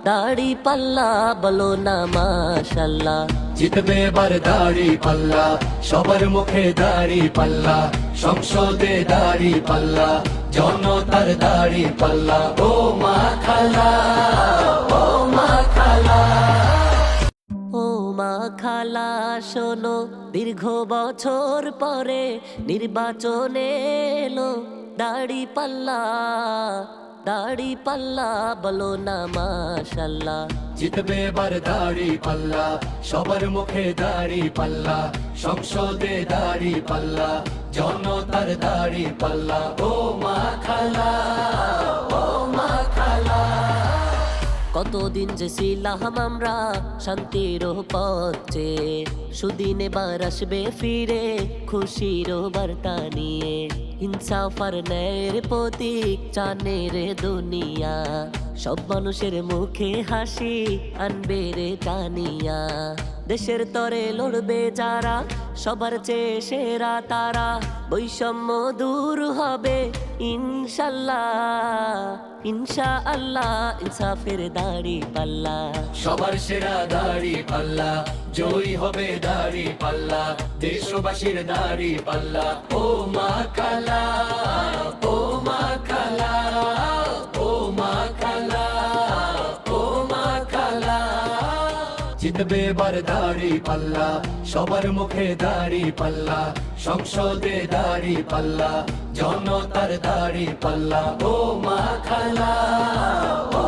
দাড়ি পাল্লা বলো না মাশাল্লাহ। জিতবে এবার দাড়ি পাল্লা, সবার মুখে দাড়ি পাল্লা, সংসদে দাড়ি পাল্লা, জনতার দাড়ি পাল্লা। ও মা খালা, ও মা খালা। ও মা খালা শোনো, দীর্ঘ বছর পরে নির্বাচনে এলো দাড়ি পাল্লা, দাড়ি পাল্লা বলো না মাশাল্লাহ। জিতবে এবার দাড়ি পাল্লা, সবার মুখে দাড়ি পাল্লা, সংসদে দাড়ি পাল্লা, জনতার দাড়ি পাল্লা। ও মা খালা, ও মা খালা। কতদিন যে ছিলাম আমরা শান্তির পথে, সুদিন এবার আসবে ফিরে খুশির বার্তা নিয়ে। ইনসাফ আর ন্যায়ের প্রতীক চানের দুনিয়া, সব মানুষের মুখে হাসি আনবে রে টানিয়া। দেশের তরে লড়বে যারা, সবার চেয়ে সেরা তারা, বৈষম্য দূর হবে ইনশাল্লাহ, ইনশাআল্লাহ। ইনসাফের দাড়ি পাল্লা, সবার সেরা দাড়ি পাল্লা, জয়ী হবে দাড়ি পাল্লা, দেশবাসীর দাড়ি পাল্লা। ও মা খালা, ও মা খালা, ও মা খালা, ও মা খালা। জিতবে এবার দাড়ি পাল্লা, সবার মুখে দাড়ি পাল্লা, সংসদে দাড়ি পাল্লা, জনতার দাড়ি পাল্লা। ও মা খালা, ও